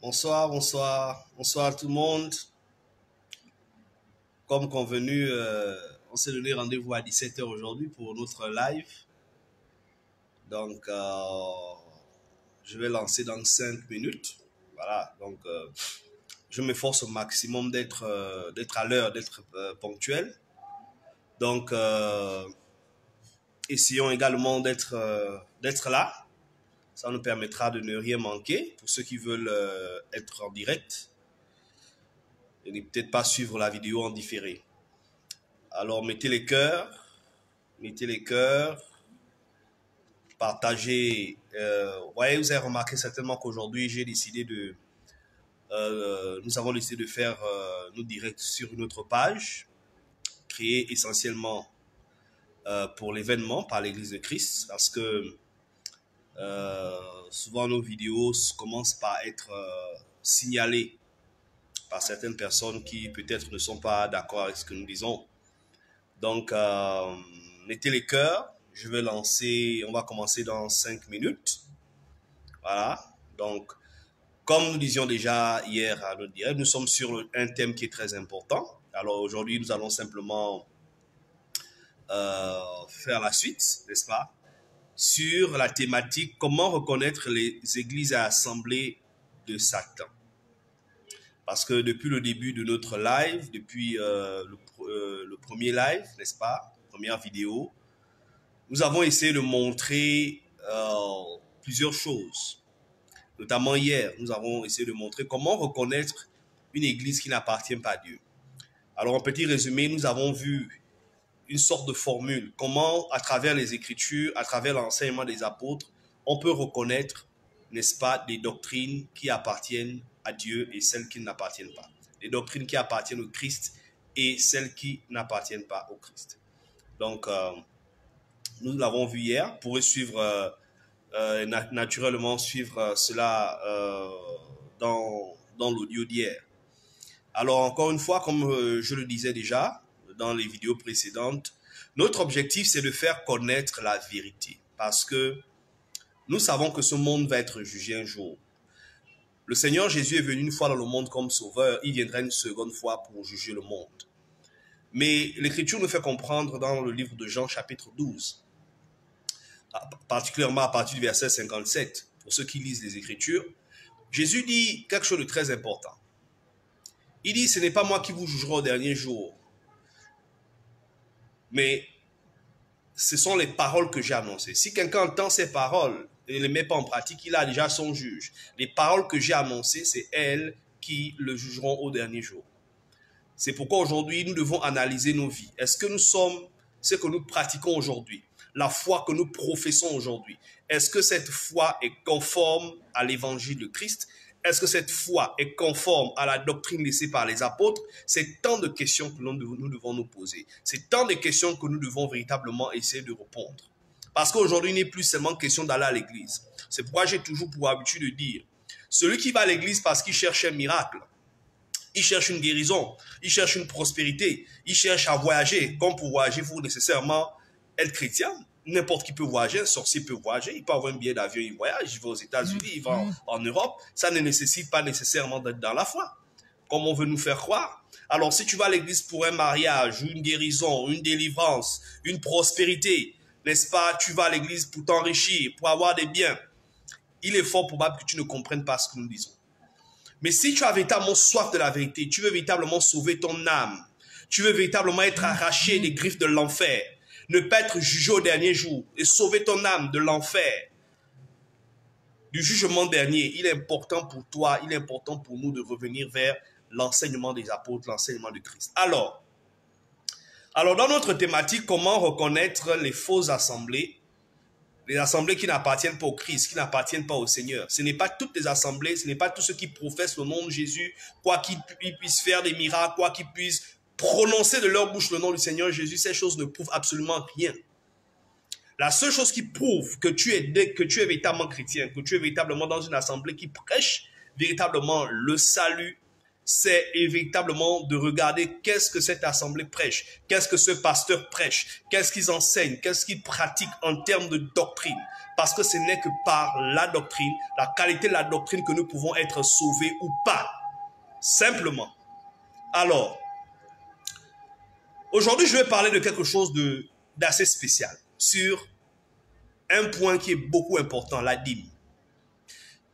Bonsoir, bonsoir, bonsoir à tout le monde. Comme convenu, on s'est donné rendez-vous à 17 h aujourd'hui pour notre live. Donc, je vais lancer dans 5 minutes. Voilà, donc je m'efforce au maximum d'être à l'heure, d'être ponctuel. Donc, essayons également d'être là. Ça nous permettra de ne rien manquer pour ceux qui veulent être en direct et ne peut-être pas suivre la vidéo en différé. Alors, mettez les cœurs, partagez. Ouais, vous avez remarqué certainement qu'aujourd'hui, nous avons décidé de faire nos directs sur une autre page, créée essentiellement pour l'événement par l'Église de Christ, parce que souvent nos vidéos commencent par être signalées par certaines personnes qui peut-être ne sont pas d'accord avec ce que nous disons. Donc, mettez les cœurs. Je vais lancer, on va commencer dans 5 minutes. Voilà. Donc, comme nous disions déjà hier à notre direct, nous sommes sur un thème qui est très important. Alors aujourd'hui, nous allons simplement faire la suite, n'est-ce pas, sur la thématique « Comment reconnaître les églises et assemblées de Satan ?» Parce que depuis le début de notre live, depuis le premier live, n'est-ce pas, première vidéo, nous avons essayé de montrer plusieurs choses. Notamment hier, nous avons essayé de montrer comment reconnaître une église qui n'appartient pas à Dieu. Alors, en petit résumé, nous avons vu une sorte de formule. Comment, à travers les Écritures, à travers l'enseignement des apôtres, on peut reconnaître, n'est-ce pas, des doctrines qui appartiennent à Dieu et celles qui n'appartiennent pas. Des doctrines qui appartiennent au Christ et celles qui n'appartiennent pas au Christ. Donc, nous l'avons vu hier. Vous pourrez suivre, naturellement suivre cela dans l'audio d'hier. Alors, encore une fois, comme je le disais déjà dans les vidéos précédentes, notre objectif, c'est de faire connaître la vérité. Parce que nous savons que ce monde va être jugé un jour. Le Seigneur Jésus est venu une fois dans le monde comme sauveur. Il viendra une seconde fois pour juger le monde. Mais l'Écriture nous fait comprendre dans le livre de Jean, chapitre 12, particulièrement à partir du verset 57, pour ceux qui lisent les Écritures, Jésus dit quelque chose de très important. Il dit, ce n'est pas moi qui vous jugerai au dernier jour, mais ce sont les paroles que j'ai annoncées. Si quelqu'un entend ces paroles et ne les met pas en pratique, il a déjà son juge. Les paroles que j'ai annoncées, c'est elles qui le jugeront au dernier jour. C'est pourquoi aujourd'hui, nous devons analyser nos vies. Est-ce que nous sommes ce que nous pratiquons aujourd'hui? La foi que nous professons aujourd'hui, est-ce que cette foi est conforme à l'évangile de Christ? Est-ce que cette foi est conforme à la doctrine laissée par les apôtres? C'est tant de questions que nous devons nous poser. C'est tant de questions que nous devons véritablement essayer de répondre. Parce qu'aujourd'hui, il n'est plus seulement question d'aller à l'église. C'est pourquoi j'ai toujours pour habitude de dire, celui qui va à l'église parce qu'il cherche un miracle, il cherche une guérison, il cherche une prospérité, il cherche à voyager. Comme pour voyager, il faut nécessairement être chrétien. N'importe qui peut voyager, un sorcier peut voyager, il peut avoir un billet d'avion, il voyage, il va aux États-Unis, il va en Europe. Ça ne nécessite pas nécessairement d'être dans la foi, comme on veut nous faire croire. Alors si tu vas à l'église pour un mariage, une guérison, une délivrance, une prospérité, n'est-ce pas, tu vas à l'église pour t'enrichir, pour avoir des biens, il est fort probable que tu ne comprennes pas ce que nous disons. Mais si tu as véritablement soif de la vérité, tu veux véritablement sauver ton âme, tu veux véritablement être arraché des griffes de l'enfer, ne pas être jugé au dernier jour et sauver ton âme de l'enfer, du jugement dernier, il est important pour toi, il est important pour nous de revenir vers l'enseignement des apôtres, l'enseignement de Christ. Alors, dans notre thématique, comment reconnaître les fausses assemblées, les assemblées qui n'appartiennent pas au Christ, qui n'appartiennent pas au Seigneur. Ce n'est pas toutes les assemblées, ce n'est pas tous ceux qui professent le nom de Jésus, quoi qu'ils puissent faire des miracles, quoi qu'ils puissent prononcer de leur bouche le nom du Seigneur Jésus. Ces choses ne prouvent absolument rien. La seule chose qui prouve que tu es véritablement chrétien, que tu es véritablement dans une assemblée qui prêche véritablement le salut, c'est véritablement de regarder qu'est-ce que cette assemblée prêche, qu'est-ce que ce pasteur prêche, qu'est-ce qu'ils enseignent, qu'est-ce qu'ils pratiquent en termes de doctrine, Parce que ce n'est que par la doctrine, la qualité de la doctrine que nous pouvons être sauvés ou pas. Simplement. Alors, aujourd'hui, je vais parler de quelque chose d'assez spécial sur un point qui est beaucoup important, la dîme.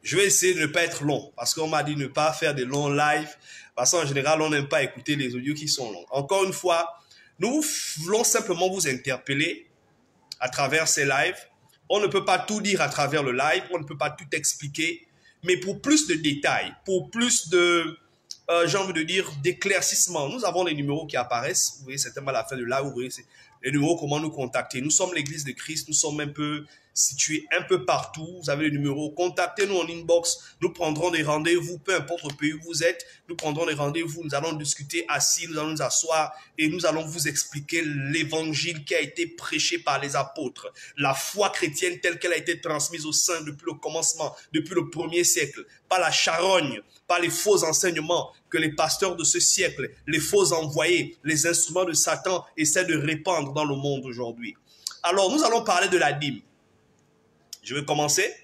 Je vais essayer de ne pas être long parce qu'on m'a dit de ne pas faire des longs lives parce qu'en général, on n'aime pas écouter les audios qui sont longs. Encore une fois, nous voulons simplement vous interpeller à travers ces lives. On ne peut pas tout dire à travers le live, on ne peut pas tout expliquer, mais pour plus de détails, pour plus de, j'ai envie de dire, d'éclaircissement, nous avons les numéros qui apparaissent. Vous voyez certainement à la fin de là, vous voyez les numéros, comment nous contacter. Nous sommes l'église de Christ, nous sommes un peu situés un peu partout. Vous avez les numéros, contactez-nous en inbox, nous prendrons des rendez-vous, peu importe le pays où vous êtes, nous prendrons des rendez-vous, nous allons discuter assis, nous allons nous asseoir et nous allons vous expliquer l'évangile qui a été prêché par les apôtres, la foi chrétienne telle qu'elle a été transmise au sein depuis le commencement, depuis le 1er siècle, par la charogne, par les faux enseignements que les pasteurs de ce siècle, les faux envoyés, les instruments de Satan essaient de répandre dans le monde aujourd'hui. Alors, nous allons parler de la dîme. Je vais commencer.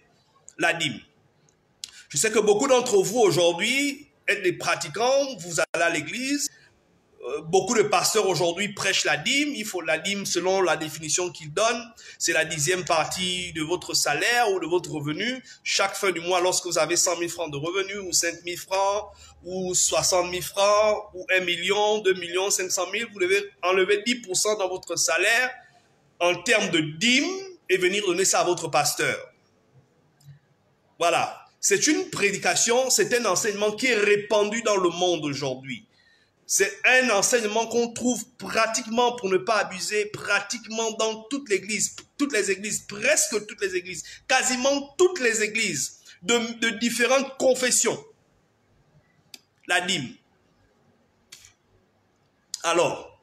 La dîme. Je sais que beaucoup d'entre vous aujourd'hui êtes des pratiquants, vous allez à l'église. Beaucoup de pasteurs aujourd'hui prêchent la dîme. Il faut la dîme selon la définition qu'ils donnent. C'est la 10e partie de votre salaire ou de votre revenu. Chaque fin du mois, lorsque vous avez 100 000 francs de revenus ou 5 000 francs ou 60 000 francs ou 1 million, 2 millions, 500 000, vous devez enlever 10% dans votre salaire en termes de dîme et venir donner ça à votre pasteur. Voilà. C'est une prédication, c'est un enseignement qui est répandu dans le monde aujourd'hui. C'est un enseignement qu'on trouve pratiquement, pour ne pas abuser, pratiquement dans toutes les églises, presque toutes les églises, quasiment toutes les églises de différentes confessions. La dîme. Alors,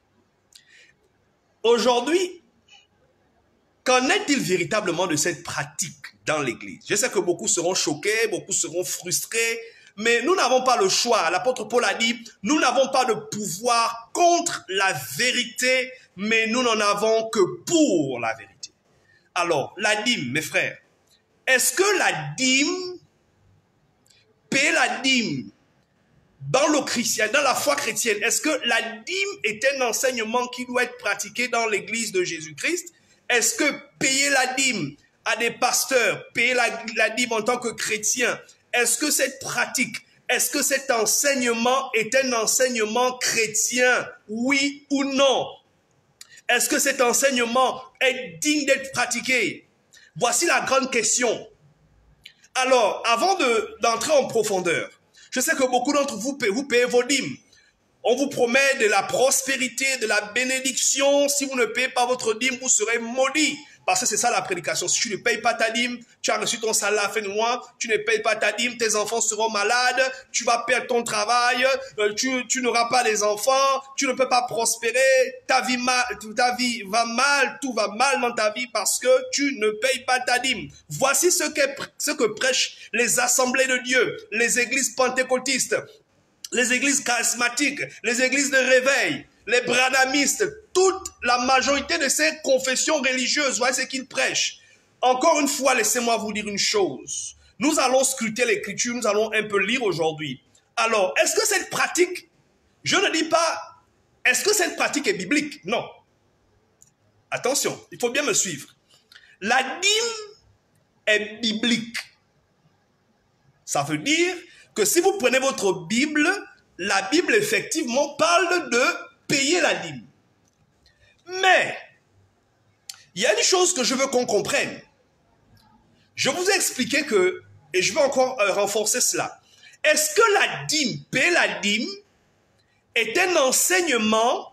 aujourd'hui, qu'en est-il véritablement de cette pratique dans l'église? Je sais que beaucoup seront choqués, beaucoup seront frustrés, mais nous n'avons pas le choix. L'apôtre Paul a dit, nous n'avons pas de pouvoir contre la vérité, mais nous n'en avons que pour la vérité. Alors, la dîme, mes frères, est-ce que la dîme, payer la dîme dans le chrétien, dans la foi chrétienne, est-ce que la dîme est un enseignement qui doit être pratiqué dans l'église de Jésus-Christ? Est-ce que payer la dîme à des pasteurs, payer la dîme en tant que chrétien, est-ce que cette pratique, est-ce que cet enseignement est un enseignement chrétien? Oui ou non? Est-ce que cet enseignement est digne d'être pratiqué? Voici la grande question. Alors, avant d'entrer en profondeur, je sais que beaucoup d'entre vous payez vos dîmes. On vous promet de la prospérité, de la bénédiction. Si vous ne payez pas votre dîme, vous serez maudit. Parce que c'est ça la prédication. Si tu ne payes pas ta dîme, tu as reçu ton salaire à la fin du mois, tu ne payes pas ta dîme, tes enfants seront malades, tu vas perdre ton travail, tu n'auras pas des enfants, tu ne peux pas prospérer, ta vie va mal, tout va mal dans ta vie parce que tu ne payes pas ta dîme. Voici ce que prêchent les assemblées de Dieu, les églises pentecôtistes, les églises charismatiques, les églises de réveil, les branhamistes, toute la majorité de ces confessions religieuses, voyez ce qu'ils prêchent. Encore une fois, laissez-moi vous dire une chose. Nous allons scruter l'écriture, nous allons un peu lire aujourd'hui. Alors, est-ce que cette pratique, je ne dis pas, est-ce que cette pratique est biblique? Non. Attention, il faut bien me suivre. La dîme est biblique. Ça veut dire que si vous prenez votre Bible, la Bible effectivement parle de payer la dîme. Mais, il y a une chose que je veux qu'on comprenne. Je vous ai expliqué que, et je vais encore renforcer cela, est-ce que la dîme, payer la dîme, est un enseignement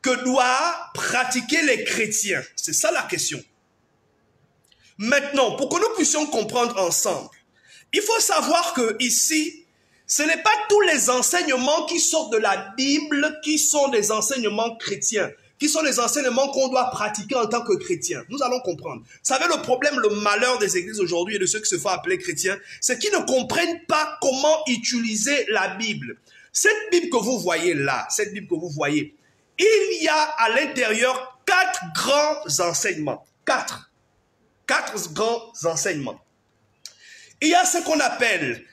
que doivent pratiquer les chrétiens? C'est ça la question. Maintenant, pour que nous puissions comprendre ensemble, il faut savoir que ici, ce n'est pas tous les enseignements qui sortent de la Bible qui sont des enseignements chrétiens, qui sont des enseignements qu'on doit pratiquer en tant que chrétiens. Nous allons comprendre. Vous savez, le problème, le malheur des églises aujourd'hui et de ceux qui se font appeler chrétiens, c'est qu'ils ne comprennent pas comment utiliser la Bible. Cette Bible que vous voyez là, cette Bible que vous voyez, il y a à l'intérieur 4 grands enseignements. 4. 4 grands enseignements. Il y a ce qu'on appelle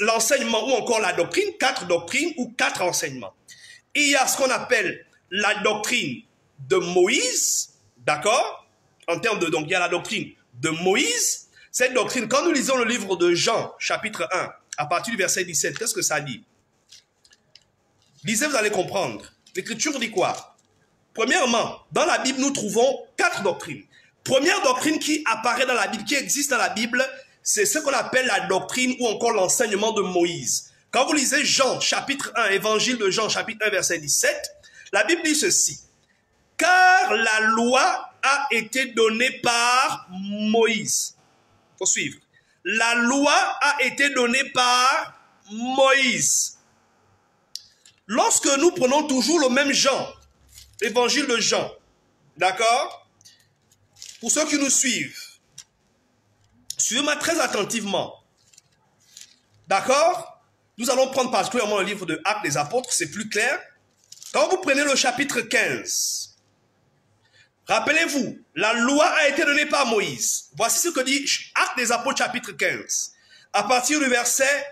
l'enseignement ou encore la doctrine, 4 doctrines ou 4 enseignements. Il y a ce qu'on appelle la doctrine de Moïse, d'accord? En termes de, donc il y a la doctrine de Moïse. Cette doctrine, quand nous lisons le livre de Jean, chapitre 1, à partir du verset 17, qu'est-ce que ça dit? Lisez, vous allez comprendre. L'Écriture dit quoi? Premièrement, dans la Bible, nous trouvons 4 doctrines. Première doctrine qui apparaît dans la Bible, qui existe dans la Bible, c'est ce qu'on appelle la doctrine ou encore l'enseignement de Moïse. Quand vous lisez Jean, chapitre 1, évangile de Jean, chapitre 1, verset 17, la Bible dit ceci. Car la loi a été donnée par Moïse. Il faut suivre. La loi a été donnée par Moïse. Lorsque nous prenons toujours le même Jean, évangile de Jean, d'accord? Pour ceux qui nous suivent, suivez-moi très attentivement. D'accord? Nous allons prendre particulièrement le livre de Actes des Apôtres, c'est plus clair. Quand vous prenez le chapitre 15, rappelez-vous, la loi a été donnée par Moïse. Voici ce que dit Actes des Apôtres, chapitre 15. À partir du verset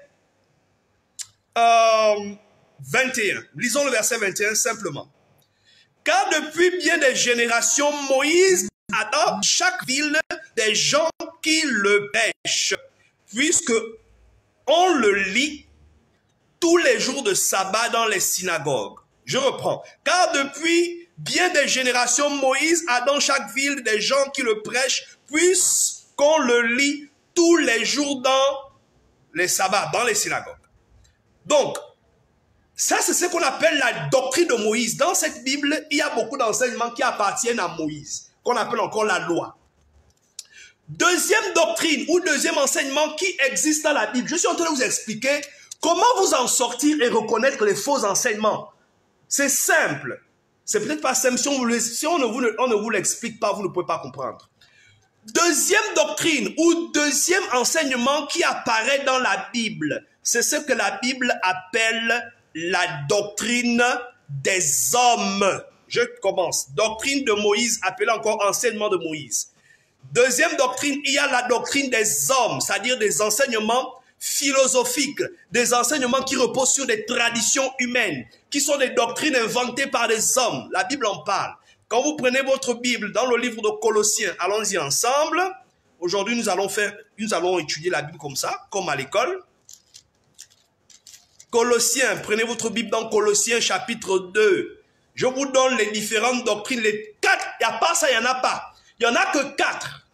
21. Lisons le verset 21 simplement. Car depuis bien des générations, Moïse a dans chaque ville des gens qui le pêchent, puisque on le lit tous les jours de sabbat dans les synagogues. Je reprends. Car depuis bien des générations, Moïse a dans chaque ville des gens qui le prêchent, puisqu'on le lit tous les jours dans les sabbats, dans les synagogues. Donc, ça c'est ce qu'on appelle la doctrine de Moïse. Dans cette Bible, il y a beaucoup d'enseignements qui appartiennent à Moïse, qu'on appelle encore la loi. Deuxième doctrine ou deuxième enseignement qui existe dans la Bible. Je suis en train de vous expliquer comment vous en sortir et reconnaître les faux enseignements. C'est simple. C'est peut-être pas simple. Si on ne vous l'explique pas, vous ne pouvez pas comprendre. Deuxième doctrine ou deuxième enseignement qui apparaît dans la Bible, c'est ce que la Bible appelle la doctrine des hommes. Je commence. Doctrine de Moïse, appelée encore enseignement de Moïse. Deuxième doctrine, il y a la doctrine des hommes, c'est-à-dire des enseignements philosophiques, des enseignements qui reposent sur des traditions humaines, qui sont des doctrines inventées par des hommes. La Bible en parle. Quand vous prenez votre Bible dans le livre de Colossiens, allons-y ensemble. Aujourd'hui, nous allons étudier la Bible comme ça, comme à l'école. Colossiens, prenez votre Bible dans Colossiens chapitre 2. Je vous donne les différentes doctrines, les 4, il n'y a pas ça, il n'y en a pas. Il n'y en a que 4.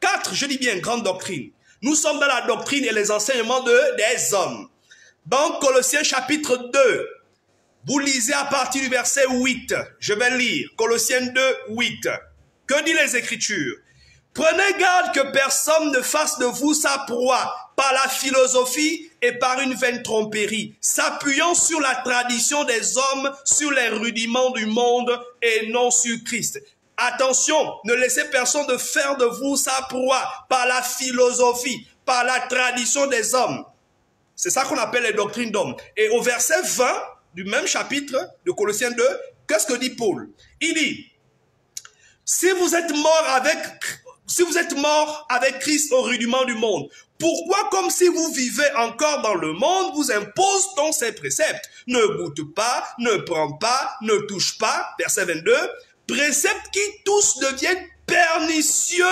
4, je dis bien, grandes doctrines. Nous sommes dans la doctrine et les enseignements des hommes. Dans Colossiens chapitre 2, vous lisez à partir du verset 8. Je vais lire. Colossiens 2, 8. Que dit les Écritures? Prenez garde que personne ne fasse de vous sa proie par la philosophie et par une vaine tromperie, s'appuyant sur la tradition des hommes, sur les rudiments du monde et non sur Christ. Attention, ne laissez personne de faire de vous sa proie par la philosophie, par la tradition des hommes. C'est ça qu'on appelle les doctrines d'hommes. Et au verset 20 du même chapitre de Colossiens 2, qu'est-ce que dit Paul? Il dit, si vous êtes mort avec Christ au rudiment du monde, pourquoi, comme si vous vivez encore dans le monde, vous impose-t-on ces préceptes? Ne goûte pas, ne prends pas, ne touche pas, verset 22, préceptes qui tous deviennent pernicieux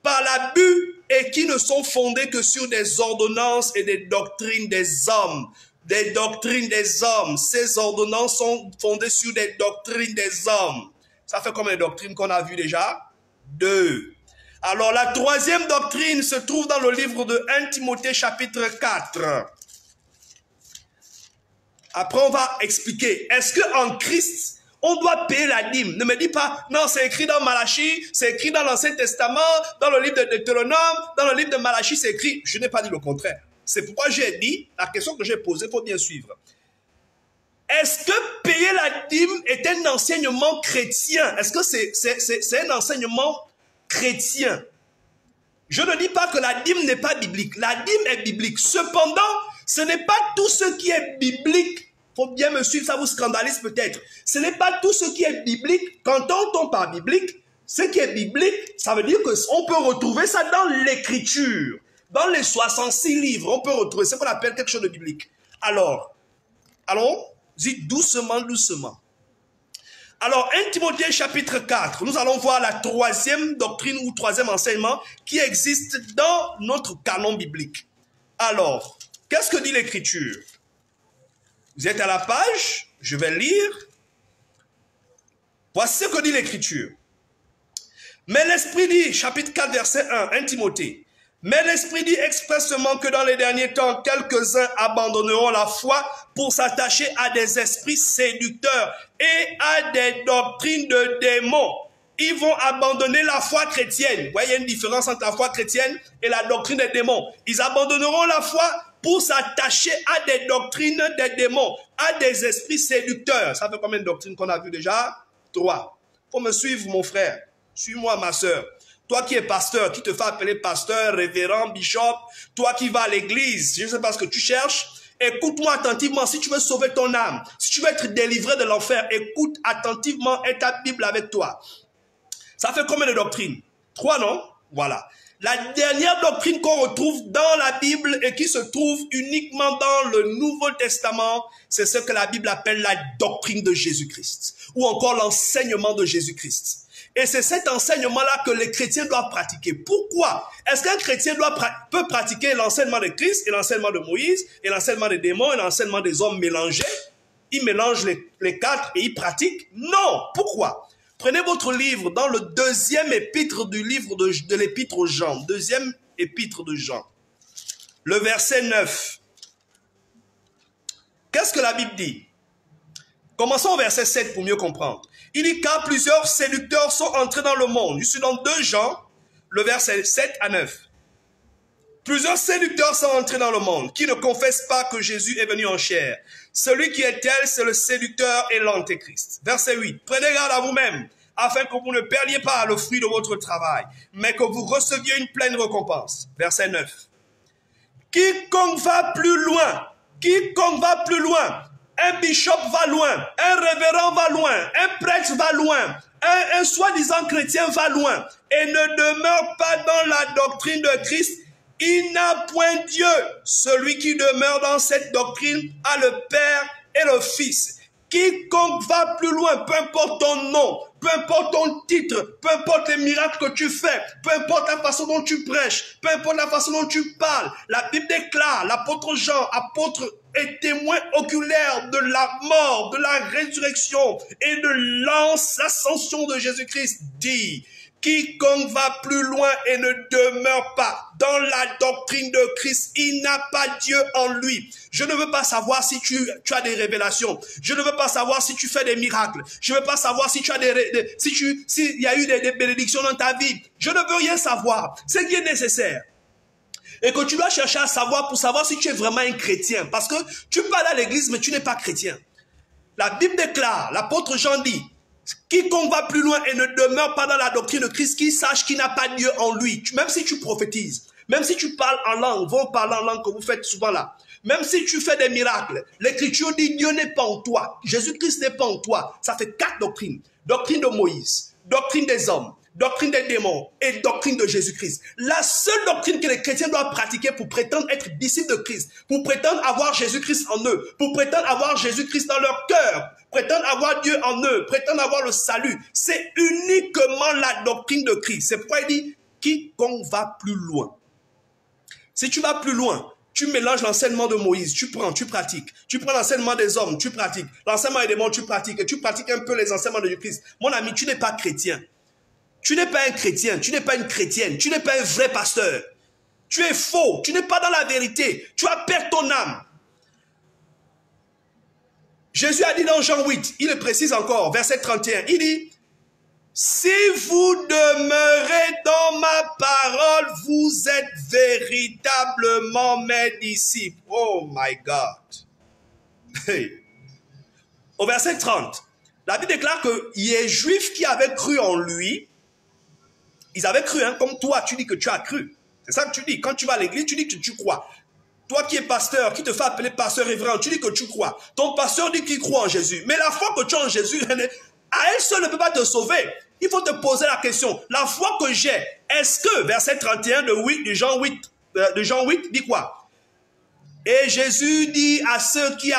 par l'abus et qui ne sont fondés que sur des ordonnances et des doctrines des hommes. Des doctrines des hommes. Ces ordonnances sont fondées sur des doctrines des hommes. Ça fait combien de doctrines qu'on a vues déjà? 2. Alors la troisième doctrine se trouve dans le livre de 1 Timothée chapitre 4. Après on va expliquer. Est-ce qu'en Christ, on doit payer la dîme? Ne me dis pas, non, c'est écrit dans Malachie, c'est écrit dans l'Ancien Testament, dans le livre de Deutéronome, dans le livre de Malachie, c'est écrit. Je n'ai pas dit le contraire. C'est pourquoi j'ai dit, la question que j'ai posée, il faut bien suivre. Est-ce que payer la dîme est un enseignement chrétien? Est-ce que c'est un enseignement chrétien? Je ne dis pas que la dîme n'est pas biblique. La dîme est biblique. Cependant, ce n'est pas tout ce qui est biblique. Il faut bien me suivre, ça vous scandalise peut-être. Ce n'est pas tout ce qui est biblique. Quand on tombe par biblique, Ce qui est biblique, ça veut dire qu'on peut retrouver ça dans l'écriture. Dans les 66 livres, on peut retrouver ce qu'on appelle quelque chose de biblique. Alors, allons, dites doucement, doucement. Alors, 1 Timothée chapitre 4, nous allons voir la troisième doctrine ou troisième enseignement qui existe dans notre canon biblique. Alors, qu'est-ce que dit l'écriture? Vous êtes à la page, je vais lire. Voici ce que dit l'écriture. Mais l'Esprit dit, chapitre 4, verset 1, 1 Timothée. Mais l'Esprit dit expressément que dans les derniers temps, quelques-uns abandonneront la foi pour s'attacher à des esprits séducteurs et à des doctrines de démons. Ils vont abandonner la foi chrétienne. Vous voyez, il y a une différence entre la foi chrétienne et la doctrine des démons. Ils abandonneront la foi pour s'attacher à des doctrines des démons, à des esprits séducteurs. Ça fait combien de doctrines qu'on a vues déjà? 3. Il faut me suivre, mon frère. Suis-moi, ma soeur. Toi qui es pasteur, qui te fait appeler pasteur, révérend, bishop, toi qui vas à l'église, je ne sais pas ce que tu cherches, écoute-moi attentivement. Si tu veux sauver ton âme, si tu veux être délivré de l'enfer, écoute attentivement et ta Bible avec toi. Ça fait combien de doctrines? 3, non? Voilà. La dernière doctrine qu'on retrouve dans la Bible et qui se trouve uniquement dans le Nouveau Testament, c'est ce que la Bible appelle la doctrine de Jésus-Christ, ou encore l'enseignement de Jésus-Christ. Et c'est cet enseignement-là que les chrétiens doivent pratiquer. Pourquoi? Est-ce qu'un chrétien peut pratiquer l'enseignement de Christ et l'enseignement de Moïse et l'enseignement des démons et l'enseignement des hommes mélangés? Il mélange les 4 et il pratique? Non. Pourquoi? Prenez votre livre dans le deuxième épître du livre de l'épître aux Jean. Deuxième épître de Jean. Le verset 9. Qu'est-ce que la Bible dit? Commençons au verset 7 pour mieux comprendre. Il dit car plusieurs séducteurs sont entrés dans le monde. Je suis dans 2 Jean, le verset 7 à 9. Plusieurs séducteurs sont entrés dans le monde qui ne confessent pas que Jésus est venu en chair. Celui qui est tel, c'est le séducteur et l'antéchrist. Verset 8. Prenez garde à vous-même, afin que vous ne perdiez pas le fruit de votre travail, mais que vous receviez une pleine récompense. Verset 9. Quiconque va plus loin, un bishop va loin, un révérend va loin, un prêtre va loin, un soi-disant chrétien va loin et ne demeure pas dans la doctrine de Christ, il n'a point Dieu. Celui qui demeure dans cette doctrine a le Père et le Fils. Quiconque va plus loin, peu importe ton nom, peu importe ton titre, peu importe les miracles que tu fais, peu importe la façon dont tu prêches, peu importe la façon dont tu parles, la Bible déclare, l'apôtre Jean, apôtre et témoin oculaire de la mort, de la résurrection et de l'ascension de Jésus-Christ, dit: quiconque va plus loin et ne demeure pas dans la doctrine de Christ, il n'a pas Dieu en lui. Je ne veux pas savoir si tu as des révélations. Je ne veux pas savoir si tu fais des miracles. Je ne veux pas savoir si tu as s'il y a eu des bénédictions dans ta vie. Je ne veux rien savoir. Ce qui est nécessaire. Et que tu dois chercher à savoir pour savoir si tu es vraiment un chrétien. Parce que tu parles à l'église, mais tu n'es pas chrétien. La Bible déclare, l'apôtre Jean dit: quiconque va plus loin et ne demeure pas dans la doctrine de Christ, qu'il sache qu'il n'a pas Dieu en lui. Même si tu prophétises, même si tu parles en langue, vos parler en langue que vous faites souvent là, même si tu fais des miracles, l'écriture dit Dieu n'est pas en toi, Jésus-Christ n'est pas en toi. Ça fait 4 doctrines. Doctrine de Moïse, doctrine des hommes, doctrine des démons et doctrine de Jésus-Christ. La seule doctrine que les chrétiens doivent pratiquer pour prétendre être disciples de Christ, pour prétendre avoir Jésus-Christ en eux, pour prétendre avoir Jésus-Christ dans leur cœur, prétendre avoir Dieu en eux, prétendre avoir le salut, c'est uniquement la doctrine de Christ. C'est pourquoi il dit quiconque va plus loin. Si tu vas plus loin, tu mélanges l'enseignement de Moïse, tu prends, tu pratiques. Tu prends l'enseignement des hommes, tu pratiques. L'enseignement des démons, tu pratiques. Et tu pratiques un peu les enseignements de Christ. Mon ami, tu n'es pas chrétien. Tu n'es pas un chrétien, tu n'es pas une chrétienne, tu n'es pas un vrai pasteur. Tu es faux, tu n'es pas dans la vérité. Tu vas perdre ton âme. Jésus a dit dans Jean 8, il le précise encore, verset 31, il dit: si vous demeurez dans ma parole, vous êtes véritablement mes disciples. Oh my God. Hey. Au verset 30, la Bible déclare qu'il y a des Juifs qui avaient cru en lui. Ils avaient cru, hein, comme toi, tu dis que tu as cru. C'est ça que tu dis. Quand tu vas à l'église, tu dis que tu crois. Toi qui es pasteur, qui te fait appeler pasteur révérend, tu dis que tu crois. Ton pasteur dit qu'il croit en Jésus. Mais la foi que tu as en Jésus, à elle seule ne peut pas te sauver. Il faut te poser la question. La foi que j'ai, est-ce que, verset 31 de Jean 8 dit quoi? Et Jésus dit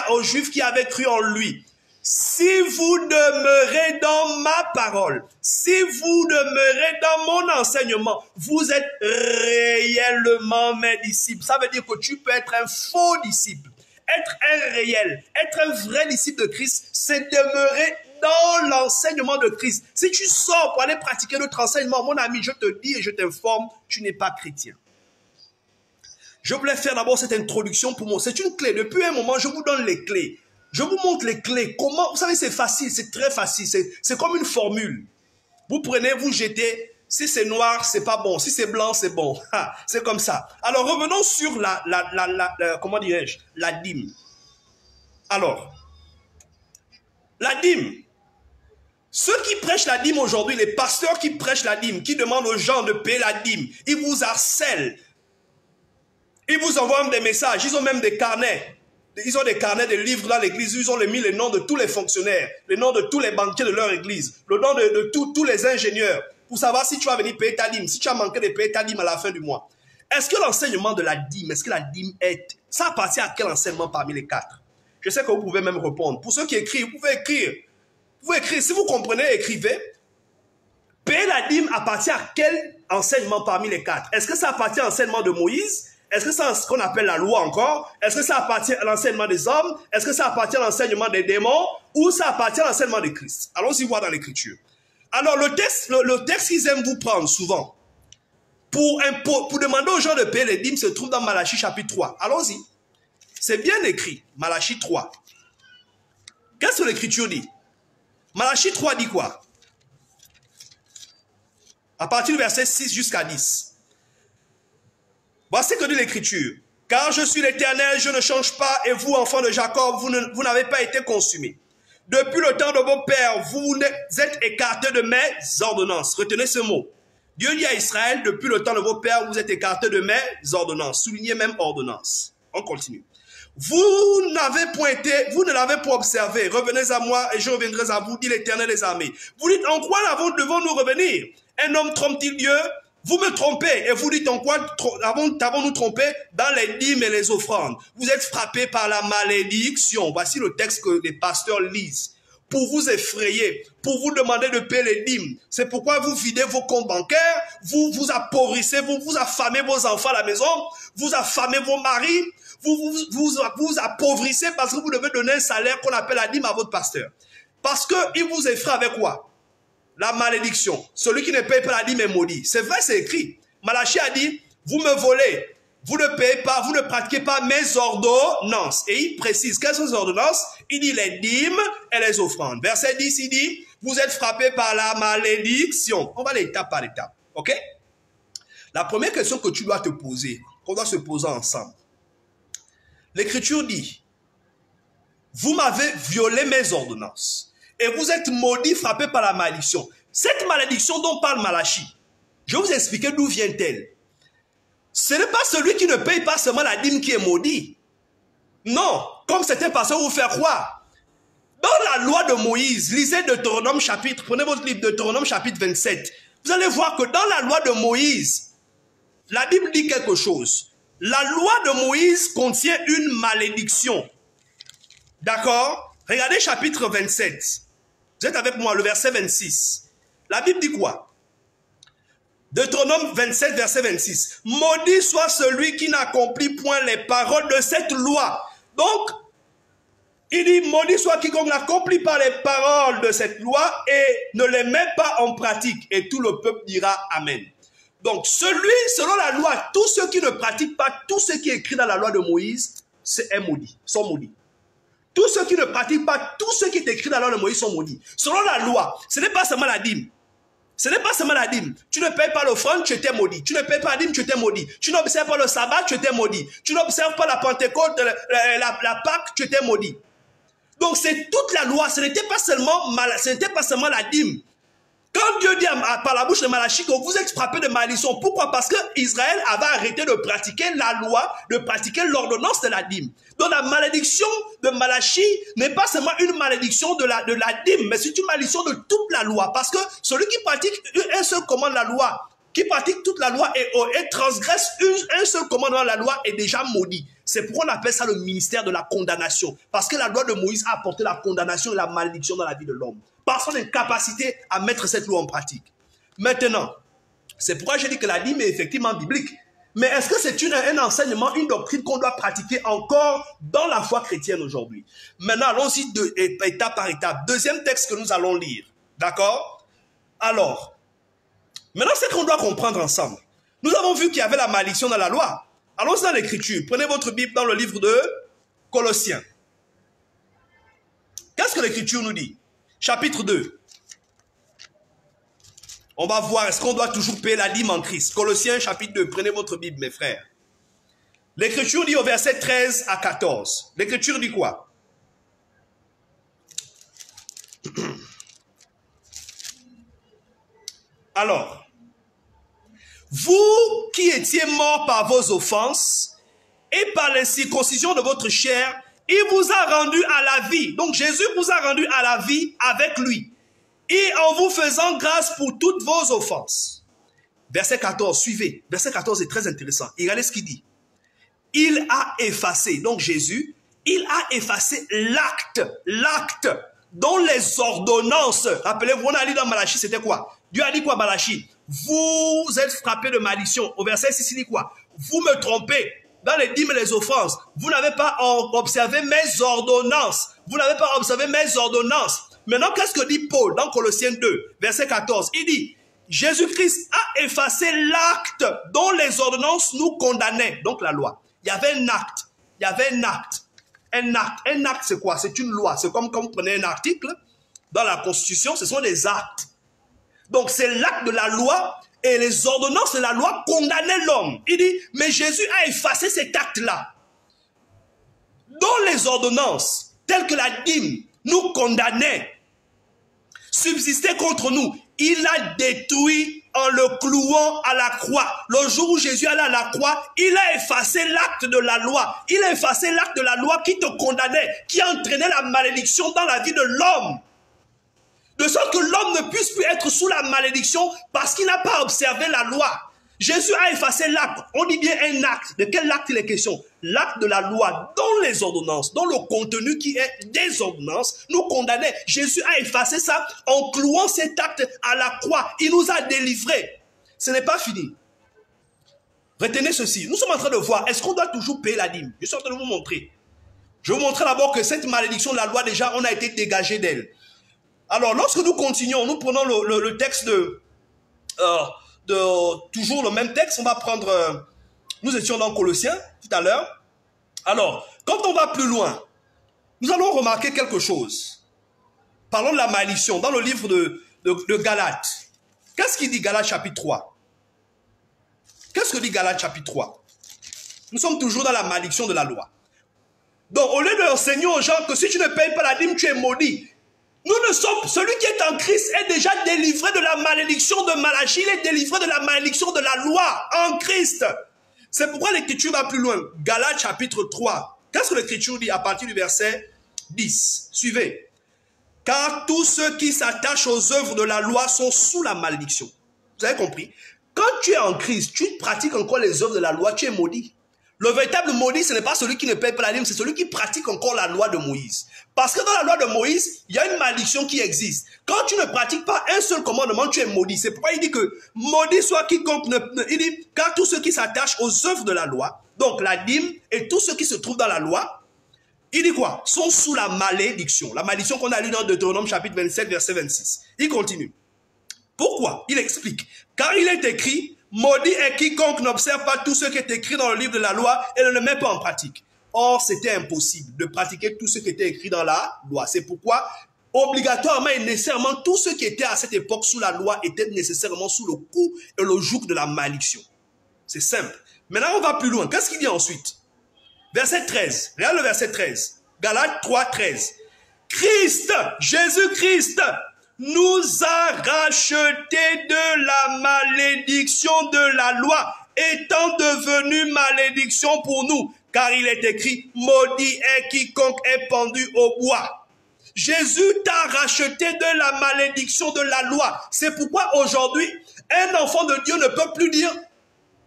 aux Juifs qui avaient cru en lui, si vous demeurez dans ma parole, si vous demeurez dans mon enseignement, vous êtes réellement mes disciples. Ça veut dire que tu peux être un faux disciple. Être un vrai disciple de Christ, c'est demeurer dans l'enseignement de Christ. Si tu sors pour aller pratiquer notre enseignement, mon ami, je te dis et je t'informe, tu n'es pas chrétien. Je voulais faire d'abord cette introduction pour moi. C'est une clé. Depuis un moment, je vous donne les clés. Je vous montre les clés. Comment? Vous savez, c'est facile, c'est très facile. C'est comme une formule. Vous prenez, vous jetez. Si c'est noir, c'est pas bon. Si c'est blanc, c'est bon. C'est comme ça. Alors, revenons sur comment dirais-je? La dîme. Alors, la dîme. Ceux qui prêchent la dîme aujourd'hui, les pasteurs qui prêchent la dîme, qui demandent aux gens de payer la dîme, ils vous harcèlent. Ils vous envoient des messages, ils ont même des carnets. Ils ont des carnets de livres dans l'église, ils ont mis les noms de tous les fonctionnaires, les noms de tous les banquiers de leur église, le nom de tous les ingénieurs, pour savoir si tu vas venir payer ta dîme, si tu as manqué de payer ta dîme à la fin du mois. Est-ce que l'enseignement de la dîme, est-ce que la dîme ça appartient à quel enseignement parmi les quatre? Je sais que vous pouvez même répondre. Pour ceux qui écrivent, vous pouvez écrire. Vous pouvez écrire, si vous comprenez, écrivez. Payer la dîme appartient à quel enseignement parmi les quatre? Est-ce que ça appartient à l'enseignement de Moïse? Est-ce que c'est ce qu'on appelle la loi encore? Est-ce que ça appartient à l'enseignement des hommes? Est-ce que ça appartient à l'enseignement des démons? Ou ça appartient à l'enseignement de Christ? Allons-y voir dans l'écriture. Alors le texte qu'ils aiment vous prendre souvent pour demander aux gens de payer les dîmes se trouve dans Malachie chapitre 3. Allons-y. C'est bien écrit, Malachie 3. Qu'est-ce que l'écriture dit? Malachie 3 dit quoi? À partir du verset 6 jusqu'à 10. Voici ce que dit l'écriture. Car je suis l'Éternel, je ne change pas, et vous, enfants de Jacob, vous n'avez pas été consumés. Depuis le temps de vos pères, vous êtes écartés de mes ordonnances. Retenez ce mot. Dieu dit à Israël, depuis le temps de vos pères, vous êtes écartés de mes ordonnances. Soulignez même ordonnances. On continue. Vous ne l'avez pas observé. Revenez à moi et je reviendrai à vous, dit l'Éternel des armées. Vous dites, en quoi devons-nous revenir? Un homme trompe-t-il Dieu? Vous me trompez et vous dites en quoi avons-nous trompé? Dans les dîmes et les offrandes. Vous êtes frappés par la malédiction. Voici le texte que les pasteurs lisent. Pour vous effrayer, pour vous demander de payer les dîmes. C'est pourquoi vous videz vos comptes bancaires, vous appauvrissez, vous affamez vos enfants à la maison, vous affamez vos maris, vous appauvrissez parce que vous devez donner un salaire qu'on appelle la dîme à votre pasteur. Parce qu'il vous effraie avec quoi? La malédiction. Celui qui ne paye pas la dîme est maudit. C'est vrai, c'est écrit. Malachie a dit, vous me volez, vous ne payez pas, vous ne pratiquez pas mes ordonnances. Et il précise, quelles sont ces ordonnances? Il dit les dîmes et les offrandes. Verset 10, il dit, vous êtes frappés par la malédiction. On va aller étape par étape. Ok? La première question que tu dois te poser, qu'on doit se poser ensemble. L'Écriture dit, vous m'avez violé mes ordonnances. Et vous êtes maudits, frappés par la malédiction. Cette malédiction dont parle Malachie, je vais vous expliquer d'où vient-elle. Ce n'est pas celui qui ne paye pas seulement la dîme qui est maudit. Non, comme certains pasteurs vous faire croire. Dans la loi de Moïse, lisez Deutéronome chapitre, prenez votre livre Deutéronome chapitre 27. Vous allez voir que dans la loi de Moïse, la Bible dit quelque chose. La loi de Moïse contient une malédiction. D'accord? Regardez chapitre 27. Vous êtes avec moi, le verset 26. La Bible dit quoi? Deutéronome 27, verset 26. Maudit soit celui qui n'accomplit point les paroles de cette loi. Donc, il dit, maudit soit quiconque n'accomplit pas les paroles de cette loi et ne les met pas en pratique. Et tout le peuple dira Amen. Donc, selon la loi, tous ceux qui ne pratiquent pas tout ce qui est écrit dans la loi de Moïse, sont maudits. Tous ceux qui ne pratiquent pas tout ce qui est écrit dans la loi de Moïse sont maudits. Selon la loi, ce n'est pas seulement la dîme. Ce n'est pas seulement la dîme. Tu ne payes pas l'offrande, tu étais maudit. Tu ne payes pas la dîme, tu étais maudit. Tu n'observes pas le sabbat, tu étais maudit. Tu n'observes pas la Pentecôte, la Pâque, tu étais maudit. Donc c'est toute la loi. Ce n'était pas seulement la dîme. Quand Dieu dit par la bouche de Malachie que vous êtes frappés de malédiction, pourquoi? Parce que Israël avait arrêté de pratiquer la loi, de pratiquer l'ordonnance de la dîme. Donc la malédiction de Malachie n'est pas seulement une malédiction de la dîme, mais c'est une malédiction de toute la loi. Parce que celui qui pratique un seul commandement de la loi, qui pratique toute la loi et transgresse un seul commandement de la loi est déjà maudit. C'est pourquoi on appelle ça le ministère de la condamnation. Parce que la loi de Moïse a apporté la condamnation et la malédiction dans la vie de l'homme. Par son incapacité à mettre cette loi en pratique. Maintenant, c'est pourquoi je dis que la dîme est effectivement biblique. Mais est-ce que c'est un enseignement, une doctrine qu'on doit pratiquer encore dans la foi chrétienne aujourd'hui? Maintenant, allons-y étape par étape. Deuxième texte que nous allons lire. D'accord? Alors, maintenant, c'est qu'on doit comprendre ensemble. Nous avons vu qu'il y avait la malédiction dans la loi. Allons-y dans l'écriture. Prenez votre Bible dans le livre de Colossiens. Qu'est-ce que l'écriture nous dit? Chapitre 2. On va voir, est-ce qu'on doit toujours payer la dîme en Christ? Colossiens chapitre 2. Prenez votre Bible, mes frères. L'écriture dit au verset 13 à 14. L'écriture dit quoi? Alors, vous qui étiez morts par vos offenses et par l'incirconcision de votre chair, il vous a rendu à la vie. Donc Jésus vous a rendu à la vie avec lui. Et en vous faisant grâce pour toutes vos offenses. Verset 14, suivez. Verset 14 est très intéressant. Regardez ce qu'il dit. Il a effacé, donc Jésus, il a effacé l'acte dont les ordonnances. Rappelez-vous, on a lu dans Malachie, c'était quoi? Dieu a dit quoi, Malachie? Vous êtes frappés de malédiction. Au verset 6, il dit quoi? Vous me trompez. Dans les dîmes et les offenses, vous n'avez pas observé mes ordonnances. Vous n'avez pas observé mes ordonnances. Maintenant, qu'est-ce que dit Paul dans Colossiens 2, verset 14? Il dit, Jésus-Christ a effacé l'acte dont les ordonnances nous condamnaient. Donc la loi. Il y avait un acte. Il y avait un acte. Un acte, c'est quoi? C'est une loi. C'est comme quand vous prenez un article dans la Constitution, ce sont des actes. Donc c'est l'acte de la loi et les ordonnances de la loi condamnaient l'homme. Il dit, mais Jésus a effacé cet acte-là. Dont les ordonnances, telles que la dîme, nous condamnaient, subsistaient contre nous. Il a détruit en le clouant à la croix. Le jour où Jésus allait à la croix, il a effacé l'acte de la loi. Il a effacé l'acte de la loi qui te condamnait, qui entraînait la malédiction dans la vie de l'homme. De sorte que l'homme ne puisse plus être sous la malédiction parce qu'il n'a pas observé la loi. Jésus a effacé l'acte. On dit bien un acte. De quel acte il est question? L'acte de la loi, dont les ordonnances, dont le contenu qui est des ordonnances, nous condamnait. Jésus a effacé ça en clouant cet acte à la croix. Il nous a délivrés. Ce n'est pas fini. Retenez ceci. Nous sommes en train de voir, est-ce qu'on doit toujours payer la dîme? Je suis en train de vous montrer. Je vais vous montrer d'abord que cette malédiction de la loi, déjà, on a été dégagé d'elle. Alors, lorsque nous continuons, nous prenons le texte toujours le même texte, on va prendre, nous étions dans Colossiens tout à l'heure. Alors, quand on va plus loin, nous allons remarquer quelque chose. Parlons de la malédiction dans le livre de Galates. Qu'est-ce qu'il dit Galates chapitre 3? Qu'est-ce que dit Galates chapitre 3? Nous sommes toujours dans la malédiction de la loi. Donc, au lieu d'enseigner aux gens que si tu ne payes pas la dîme, tu es maudit. Nous ne sommes, celui qui est en Christ est déjà délivré de la malédiction de Malachie, il est délivré de la malédiction de la loi en Christ. C'est pourquoi l'écriture va plus loin. Galates chapitre 3. Qu'est-ce que l'écriture dit à partir du verset 10? Suivez. Car tous ceux qui s'attachent aux œuvres de la loi sont sous la malédiction. Vous avez compris? Quand tu es en Christ, tu pratiques encore les œuvres de la loi, tu es maudit. Le véritable maudit, ce n'est pas celui qui ne paye pas la dîme, c'est celui qui pratique encore la loi de Moïse. Parce que dans la loi de Moïse, il y a une malédiction qui existe. Quand tu ne pratiques pas un seul commandement, tu es maudit. C'est pourquoi il dit que maudit soit quiconque il dit, car tous ceux qui s'attachent aux œuvres de la loi, donc la dîme et tous ceux qui se trouvent dans la loi, il dit quoi? Sont sous la malédiction. La malédiction qu'on a lu dans Deutéronome chapitre 27, verset 26. Il continue. Pourquoi? Il explique. Car il est écrit, maudit est quiconque n'observe pas tout ce qui est écrit dans le livre de la loi et ne le met pas en pratique. Or, c'était impossible de pratiquer tout ce qui était écrit dans la loi. C'est pourquoi, obligatoirement et nécessairement, tous ceux qui étaient à cette époque sous la loi étaient nécessairement sous le coup et le joug de la malédiction. C'est simple. Maintenant, on va plus loin. Qu'est-ce qu'il dit ensuite? Verset 13. Regarde le verset 13. Galates 3, 13. Christ, Jésus-Christ, nous a rachetés de la malédiction de la loi, étant devenu malédiction pour nous, car il est écrit, maudit est quiconque est pendu au bois. Jésus t'a racheté de la malédiction de la loi. C'est pourquoi aujourd'hui, un enfant de Dieu ne peut plus dire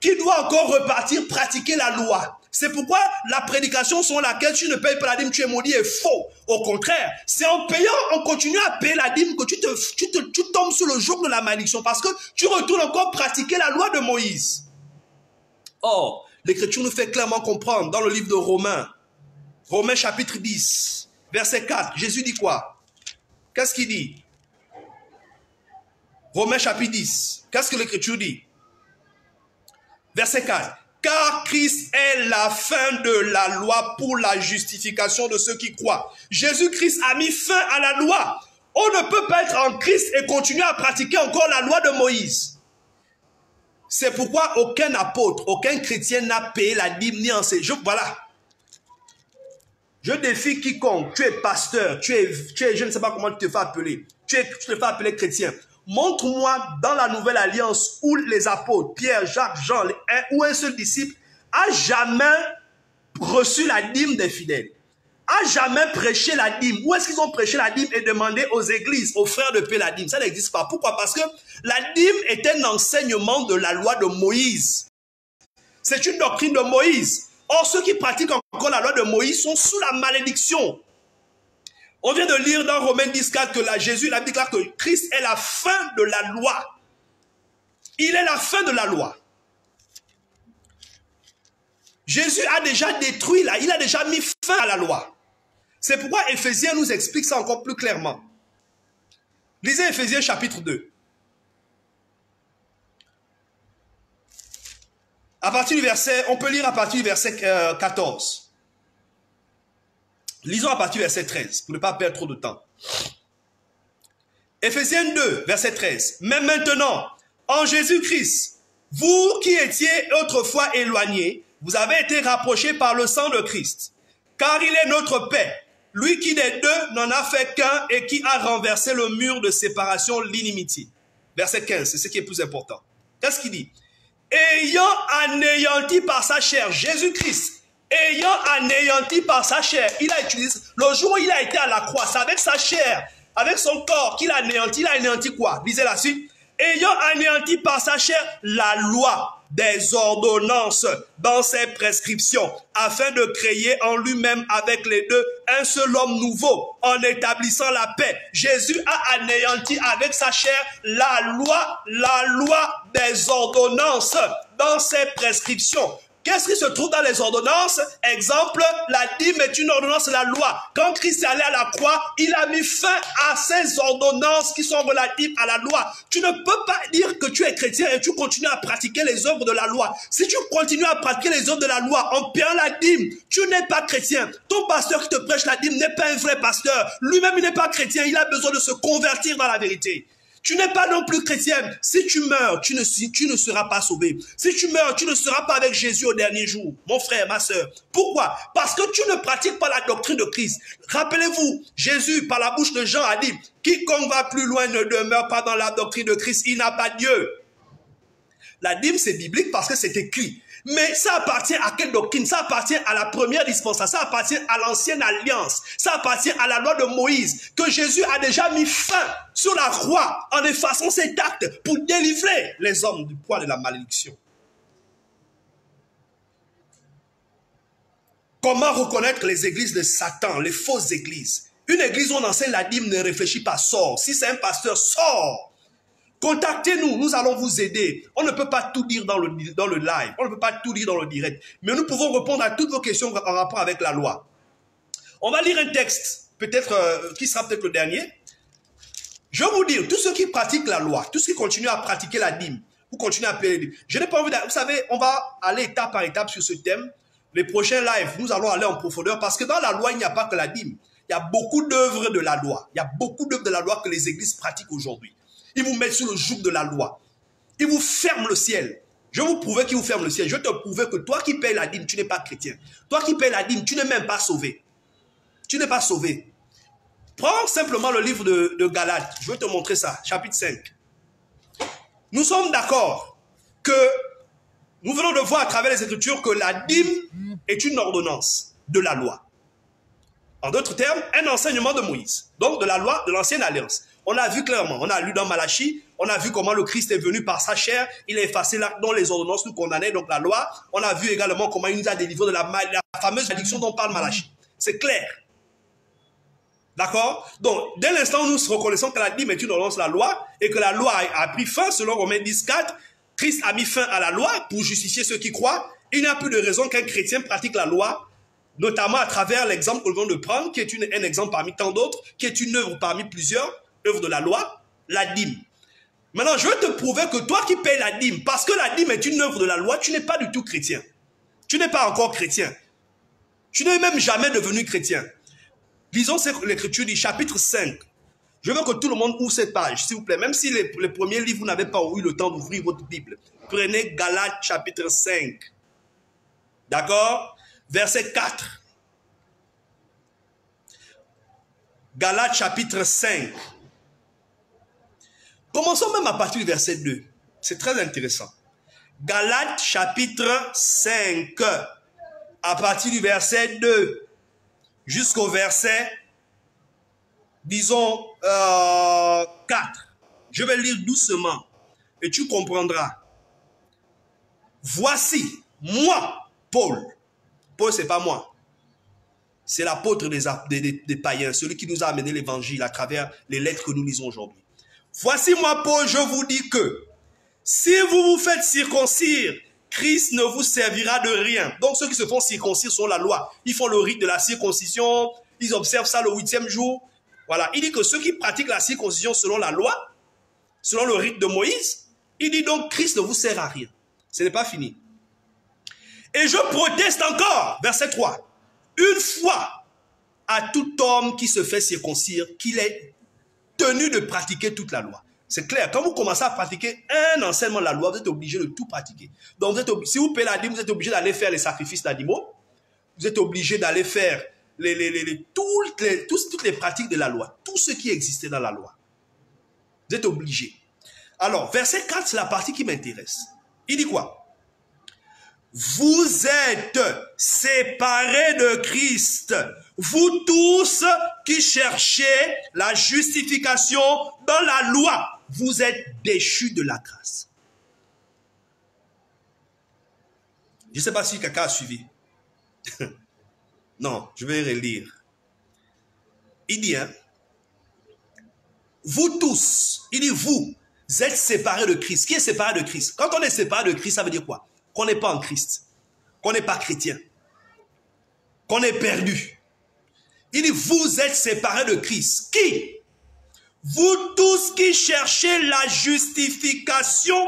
qu'il doit encore repartir pratiquer la loi. C'est pourquoi la prédication selon laquelle tu ne payes pas la dîme, tu es maudit, est faux. Au contraire, c'est en payant, en continuant à payer la dîme que tu tombes sur le joug de la malédiction, parce que tu retournes encore pratiquer la loi de Moïse. Or, l'Écriture nous fait clairement comprendre dans le livre de Romains, Romains chapitre 10, verset 4, Jésus dit quoi? Qu'est-ce qu'il dit? Romains chapitre 10, qu'est-ce que l'Écriture dit? Verset 4. Car Christ est la fin de la loi pour la justification de ceux qui croient. Jésus-Christ a mis fin à la loi. On ne peut pas être en Christ et continuer à pratiquer encore la loi de Moïse. C'est pourquoi aucun apôtre, aucun chrétien n'a payé la dîme ni enseigné. Voilà. Je défie quiconque. Tu es pasteur, tu es, je ne sais pas comment tu te fais appeler. Tu te fais appeler chrétien. Montre-moi dans la nouvelle alliance où les apôtres, Pierre, Jacques, Jean, ou un seul disciple a jamais reçu la dîme des fidèles, a jamais prêché la dîme. Où est-ce qu'ils ont prêché la dîme et demandé aux églises, aux frères de payer la dîme? Ça n'existe pas. Pourquoi? Parce que la dîme est un enseignement de la loi de Moïse. C'est une doctrine de Moïse. Or, ceux qui pratiquent encore la loi de Moïse sont sous la malédiction. On vient de lire dans Romains 10, 4 que Jésus a déclaré que Christ est la fin de la loi. Il est la fin de la loi. Jésus a déjà détruit là, il a déjà mis fin à la loi. C'est pourquoi Éphésiens nous explique ça encore plus clairement. Lisez Éphésiens chapitre 2. À partir du verset, on peut lire à partir du verset 14. Lisons à partir du verset 13, pour ne pas perdre trop de temps. Éphésiens 2, verset 13. Mais maintenant, en Jésus-Christ, vous qui étiez autrefois éloignés, vous avez été rapprochés par le sang de Christ. Car il est notre paix, lui qui des deux n'en a fait qu'un et qui a renversé le mur de séparation, l'inimitié. Verset 15, c'est ce qui est plus important. Qu'est-ce qu'il dit? Ayant anéanti par sa chair Jésus-Christ, ayant anéanti par sa chair, il a utilisé, le jour où il a été à la croix, c'est avec sa chair, avec son corps qu'il a anéanti quoi? Lisez la suite. Ayant anéanti par sa chair la loi des ordonnances dans ses prescriptions, afin de créer en lui-même avec les deux un seul homme nouveau, en établissant la paix. Jésus a anéanti avec sa chair la loi des ordonnances dans ses prescriptions. Qu'est-ce qui se trouve dans les ordonnances? Exemple, la dîme est une ordonnance de la loi. Quand Christ est allé à la croix, il a mis fin à ces ordonnances qui sont relatives à la loi. Tu ne peux pas dire que tu es chrétien et tu continues à pratiquer les œuvres de la loi. Si tu continues à pratiquer les œuvres de la loi en payant la dîme, tu n'es pas chrétien. Ton pasteur qui te prêche la dîme n'est pas un vrai pasteur. Lui-même, il n'est pas chrétien. Il a besoin de se convertir dans la vérité. Tu n'es pas non plus chrétien. Si tu meurs, tu ne seras pas sauvé. Si tu meurs, tu ne seras pas avec Jésus au dernier jour. Mon frère, ma soeur. Pourquoi? Parce que tu ne pratiques pas la doctrine de Christ. Rappelez-vous, Jésus, par la bouche de Jean, a dit, quiconque va plus loin ne demeure pas dans la doctrine de Christ. Il n'a pas Dieu. La dîme, c'est biblique parce que c'est écrit. Mais ça appartient à quelle doctrine? Ça appartient à la première dispensation, ça appartient à l'ancienne alliance, ça appartient à la loi de Moïse, que Jésus a déjà mis fin sur la croix en effaçant cet acte pour délivrer les hommes du poids de la malédiction. Comment reconnaître les églises de Satan, les fausses églises? Une église où on enseigne la dîme ne réfléchit pas, sort. Si c'est un pasteur, sort. Contactez-nous, nous allons vous aider. On ne peut pas tout dire dans le live, on ne peut pas tout dire dans le direct, mais nous pouvons répondre à toutes vos questions en rapport avec la loi. On va lire un texte, peut-être qui sera peut-être le dernier. Je vais vous dire, tous ceux qui pratiquent la loi, tous ceux qui continuent à pratiquer la dîme, vous continuez à payer la dîme. Je n'ai pas envie vous savez, on va aller étape par étape sur ce thème. Les prochains lives, nous allons aller en profondeur parce que dans la loi, il n'y a pas que la dîme. Il y a beaucoup d'œuvres de la loi. Il y a beaucoup d'œuvres de la loi que les églises pratiquent aujourd'hui. Ils vous mettent sur le joug de la loi. Ils vous ferment le ciel. Je vais vous prouver qu'ils vous ferment le ciel. Je vais te prouver que toi qui payes la dîme, tu n'es pas chrétien. Toi qui payes la dîme, tu n'es même pas sauvé. Tu n'es pas sauvé. Prends simplement le livre de Galates. Je vais te montrer ça, chapitre 5. Nous sommes d'accord que nous venons de voir à travers les Écritures que la dîme est une ordonnance de la loi. En d'autres termes, un enseignement de Moïse. Donc de la loi de l'ancienne alliance. On a vu clairement, on a lu dans Malachie, on a vu comment le Christ est venu par sa chair, il a effacé l'acte dont les ordonnances nous condamnaient, donc la loi. On a vu également comment il nous a délivré de la fameuse malédiction dont parle Malachie. C'est clair. D'accord? Donc, dès l'instant où nous reconnaissons que la dîme est une ordonnance de la loi et que la loi a pris fin, selon Romains 10:4, Christ a mis fin à la loi pour justifier ceux qui croient. Il n'y a plus de raison qu'un chrétien pratique la loi, notamment à travers l'exemple que nous venons de prendre, qui est un exemple parmi tant d'autres, qui est une œuvre parmi plusieurs œuvres de la loi, la dîme. Maintenant, je vais te prouver que toi qui payes la dîme, parce que la dîme est une œuvre de la loi, tu n'es pas du tout chrétien. Tu n'es pas encore chrétien. Tu n'es même jamais devenu chrétien. Lisons ce que l'Écriture dit, chapitre 5. Je veux que tout le monde ouvre cette page, s'il vous plaît. Même si les premiers livres, vous n'avez pas eu le temps d'ouvrir votre Bible. Prenez Galates, chapitre 5. D'accord? Verset 4. Galates, chapitre 5. Commençons même à partir du verset 2. C'est très intéressant. Galates, chapitre 5. À partir du verset 2. Jusqu'au verset, disons, 4. Je vais lire doucement et tu comprendras. Voici, moi, Paul. Paul, ce n'est pas moi. C'est l'apôtre des païens, celui qui nous a amené l'évangile à travers les lettres que nous lisons aujourd'hui. Voici, moi, Paul, je vous dis que si vous vous faites circoncire, Christ ne vous servira de rien. Donc ceux qui se font circoncire sont la loi. Ils font le rite de la circoncision, ils observent ça le 8e jour. Voilà, il dit que ceux qui pratiquent la circoncision selon la loi, selon le rite de Moïse, il dit donc Christ ne vous sert à rien. Ce n'est pas fini. Et je proteste encore, verset 3, une fois à tout homme qui se fait circoncire qu'il est tenu de pratiquer toute la loi. C'est clair, quand vous commencez à pratiquer un enseignement de la loi, vous êtes obligé de tout pratiquer. Donc, si vous payez la dîme, vous êtes obligé d'aller faire les sacrifices d'animaux. Vous êtes obligé d'aller faire toutes les pratiques de la loi. Tout ce qui existait dans la loi. Vous êtes obligé. Alors, verset 4, c'est la partie qui m'intéresse. Il dit quoi? Vous êtes séparés de Christ, vous tous qui cherchez la justification dans la loi. Vous êtes déchus de la grâce. Je ne sais pas si quelqu'un a suivi. Non, je vais relire. Il dit, hein, vous tous, il dit vous êtes séparés de Christ. Qui est séparé de Christ? Quand on est séparé de Christ, ça veut dire quoi? Qu'on n'est pas en Christ, qu'on n'est pas chrétien, qu'on est perdu. Il dit, vous êtes séparés de Christ. Qui? Vous tous qui cherchez la justification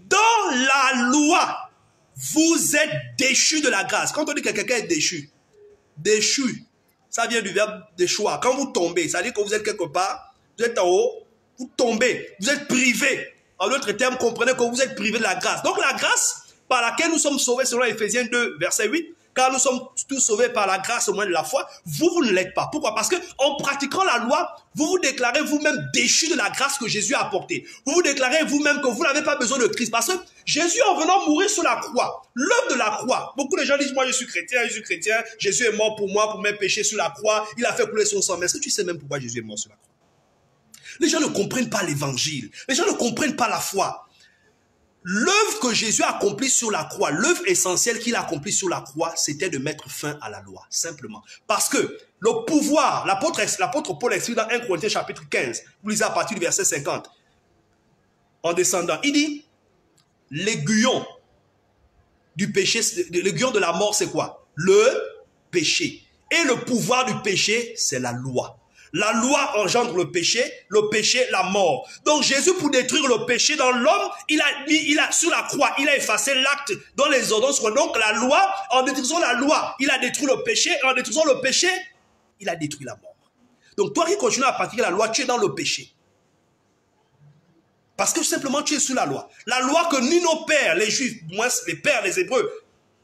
dans la loi, vous êtes déchus de la grâce. Quand on dit que quelqu'un est déchu, ça vient du verbe déchoir. Quand vous tombez, ça veut dire que vous êtes quelque part, vous êtes en haut, vous tombez, vous êtes privé. En d'autres termes, comprenez que vous êtes privé de la grâce. Donc la grâce par laquelle nous sommes sauvés selon Éphésiens 2, verset 8, car nous sommes tous sauvés par la grâce au moyen de la foi, vous ne l'êtes pas. Pourquoi? Parce qu'en pratiquant la loi, vous vous déclarez vous-même déchus de la grâce que Jésus a apportée. Vous vous déclarez vous-même que vous n'avez pas besoin de Christ. Parce que Jésus, en venant mourir sur la croix, l'œuvre de la croix, beaucoup de gens disent, moi je suis chrétien, Jésus est mort pour moi, pour mes péchés sur la croix, il a fait couler son sang. Mais est-ce que tu sais même pourquoi Jésus est mort sur la croix? Les gens ne comprennent pas l'évangile. Les gens ne comprennent pas la foi. L'œuvre que Jésus a accomplie sur la croix, l'œuvre essentielle qu'il a accomplie sur la croix, c'était de mettre fin à la loi, simplement. Parce que le pouvoir, l'apôtre Paul explique dans 1 Corinthiens chapitre 15, vous lisez à partir du verset 50, en descendant, il dit, l'aiguillon du péché, l'aiguillon de la mort, c'est quoi? Le péché. Et le pouvoir du péché, c'est la loi. La loi engendre le péché, la mort. Donc Jésus, pour détruire le péché dans l'homme, sur la croix, il a effacé l'acte dans les ordonnances. Donc la loi, en détruisant la loi, il a détruit le péché. Et en détruisant le péché, il a détruit la mort. Donc toi qui continues à pratiquer la loi, tu es dans le péché. Parce que simplement tu es sous la loi. La loi que ni nos pères, les juifs, moins les pères, les hébreux,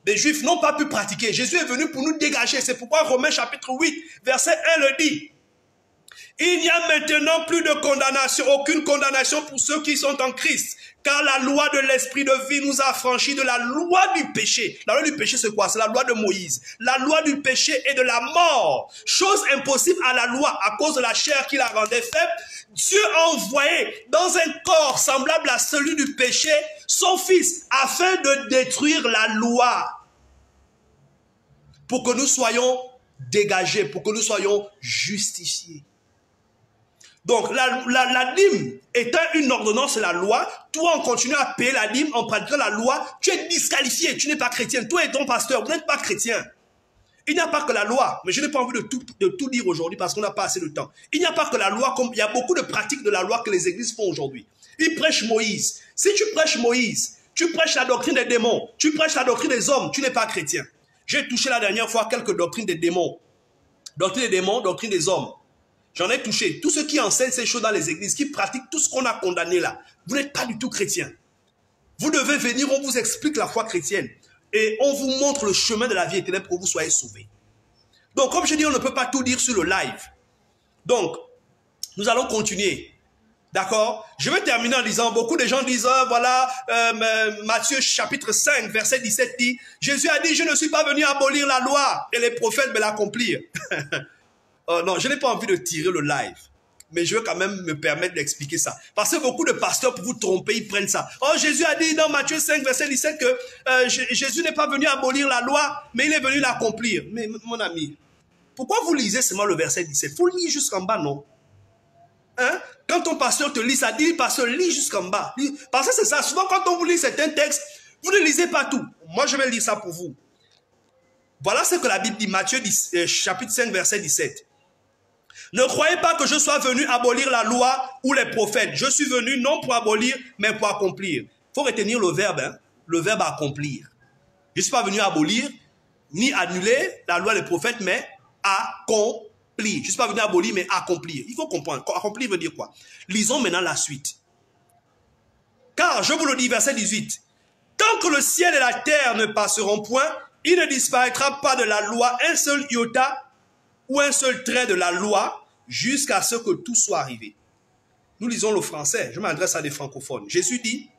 les juifs n'ont pas pu pratiquer. Jésus est venu pour nous dégager. C'est pourquoi Romains chapitre 8, verset 1 le dit. Il n'y a maintenant plus de condamnation, aucune condamnation pour ceux qui sont en Christ. Car la loi de l'esprit de vie nous a franchis de la loi du péché. La loi du péché, c'est quoi? C'est la loi de Moïse. La loi du péché et de la mort. Chose impossible à la loi à cause de la chair qui la rendait faible. Dieu a envoyé dans un corps semblable à celui du péché son Fils afin de détruire la loi. Pour que nous soyons dégagés, pour que nous soyons justifiés. Donc, la dîme étant une ordonnance de la loi, toi, en continuant à payer la dîme, en pratiquant la loi, tu es disqualifié, tu n'es pas chrétien. Toi et ton pasteur, vous n'êtes pas chrétien. Il n'y a pas que la loi, mais je n'ai pas envie de tout dire aujourd'hui parce qu'on n'a pas assez de temps. Il n'y a pas que la loi, comme il y a beaucoup de pratiques de la loi que les églises font aujourd'hui. Ils prêchent Moïse. Si tu prêches Moïse, tu prêches la doctrine des démons, tu prêches la doctrine des hommes, tu n'es pas chrétien. J'ai touché la dernière fois quelques doctrines des démons. Doctrine des démons, doctrine des hommes. J'en ai touché. Tous ceux qui enseignent ces choses dans les églises, qui pratiquent tout ce qu'on a condamné là, vous n'êtes pas du tout chrétien. Vous devez venir, on vous explique la foi chrétienne. Et on vous montre le chemin de la vie éternelle pour que vous soyez sauvés. Donc, comme je dis, on ne peut pas tout dire sur le live. Donc, nous allons continuer. D'accord? Je vais terminer en disant, beaucoup de gens disent, voilà, Matthieu chapitre 5, verset 17 dit, Jésus a dit, je ne suis pas venu abolir la loi et les prophètes mais l'accomplir. Oh non, je n'ai pas envie de tirer le live. Mais je veux quand même me permettre d'expliquer ça. Parce que beaucoup de pasteurs, pour vous tromper, ils prennent ça. Oh, Jésus a dit dans Matthieu 5, verset 17 que Jésus n'est pas venu abolir la loi, mais il est venu l'accomplir. Mais mon ami, pourquoi vous lisez seulement le verset 17? Il faut lire jusqu'en bas, non? Hein? Quand ton pasteur te lit ça, dit, pasteur, lis jusqu'en bas. Parce que c'est ça. Souvent, quand on vous lit certains textes, vous ne lisez pas tout. Moi, je vais lire ça pour vous. Voilà ce que la Bible dit, Matthieu chapitre 5, verset 17. Ne croyez pas que je sois venu abolir la loi ou les prophètes. Je suis venu non pour abolir, mais pour accomplir. Il faut retenir le verbe accomplir. Je ne suis pas venu abolir, ni annuler la loi des prophètes, mais accomplir. Je ne suis pas venu abolir, mais accomplir. Il faut comprendre. Accomplir veut dire quoi? Lisons maintenant la suite. Car, je vous le dis, verset 18. Tant que le ciel et la terre ne passeront point, il ne disparaîtra pas de la loi un seul iota ou un seul trait de la loi jusqu'à ce que tout soit arrivé. Nous lisons le français. Je m'adresse à des francophones. Jésus dit,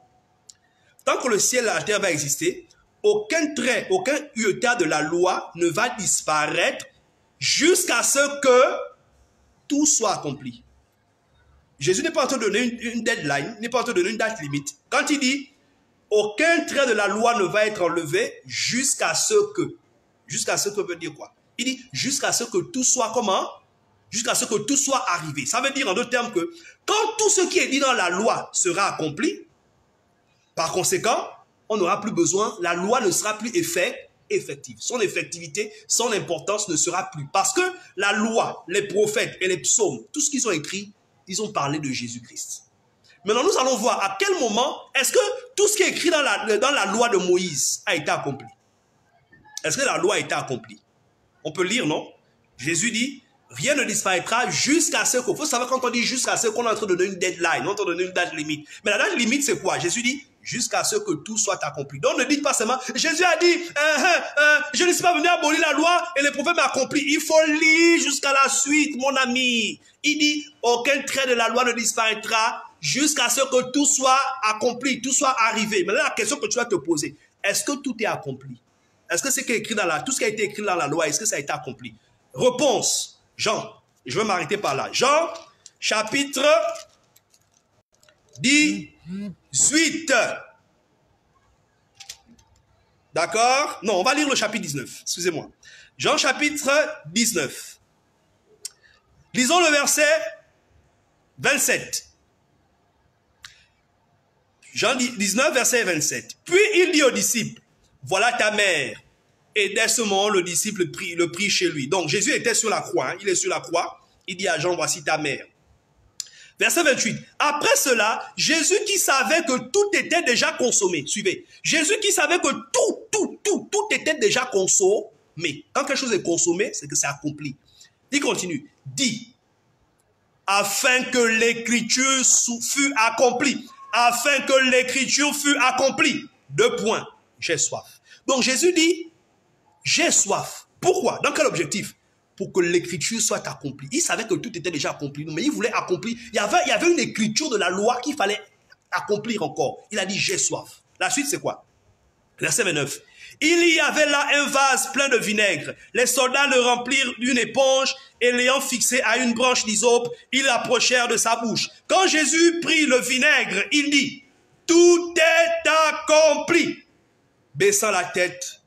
tant que le ciel et la terre va exister, aucun trait, aucun iota de la loi ne va disparaître jusqu'à ce que tout soit accompli. Jésus n'est pas en train de donner une deadline, n'est pas en train de donner une date limite. Quand il dit, aucun trait de la loi ne va être enlevé jusqu'à ce que. Jusqu'à ce que veut dire quoi? Il dit, jusqu'à ce que tout soit comment? Jusqu'à ce que tout soit arrivé. Ça veut dire en d'autres termes que quand tout ce qui est dit dans la loi sera accompli, par conséquent, on n'aura plus besoin, la loi ne sera plus effective. Son effectivité, son importance ne sera plus. Parce que la loi, les prophètes et les psaumes, tout ce qu'ils ont écrit, ils ont parlé de Jésus-Christ. Maintenant, nous allons voir à quel moment est-ce que tout ce qui est écrit dans la loi de Moïse a été accompli. Est-ce que la loi a été accomplie? On peut lire, non? Jésus dit, rien ne disparaîtra jusqu'à ce qu'il faut savoir quand on dit jusqu'à ce qu'on est en train de donner une deadline, on est en train de donner une date limite. Mais la date limite, c'est quoi? Jésus dit, jusqu'à ce que tout soit accompli. Donc ne dites pas seulement, Jésus a dit, je ne suis pas venu abolir la loi et les prophètes m'ont accompli. Il faut lire jusqu'à la suite, mon ami. Il dit, aucun trait de la loi ne disparaîtra jusqu'à ce que tout soit accompli, tout soit arrivé. Maintenant, la question que tu vas te poser, est-ce que tout est accompli? Est-ce que c'est écrit dans tout ce qui a été écrit dans la loi, est-ce que ça a été accompli? Réponse, Jean. Je vais m'arrêter par là. Jean, chapitre 18. D'accord? Non, on va lire le chapitre 19. Excusez-moi. Jean, chapitre 19. Lisons le verset 27. Jean 19, verset 27. Puis il dit aux disciples, voilà ta mère. Et dès ce moment, le disciple le prit chez lui. Donc Jésus était sur la croix. Hein. Il est sur la croix. Il dit à Jean, voici ta mère. Verset 28. Après cela, Jésus qui savait que tout était déjà consommé. Suivez. Jésus qui savait que tout était déjà consommé. Quand quelque chose est consommé, c'est que c'est accompli. Il continue. Dit, afin que l'écriture fût accomplie. Afin que l'écriture fût accomplie. 2 points. J'ai soif. Donc Jésus dit, j'ai soif. Pourquoi? Dans quel objectif? pour que l'écriture soit accomplie. Il savait que tout était déjà accompli, mais il voulait accomplir. Il y avait une écriture de la loi qu'il fallait accomplir encore. Il a dit, j'ai soif. La suite, c'est quoi? Verset 29. Il y avait là un vase plein de vinaigre. Les soldats le remplirent d'une éponge et l'ayant fixé à une branche d'hysope, ils l'approchèrent de sa bouche. Quand Jésus prit le vinaigre, il dit, tout est accompli. Baissant la tête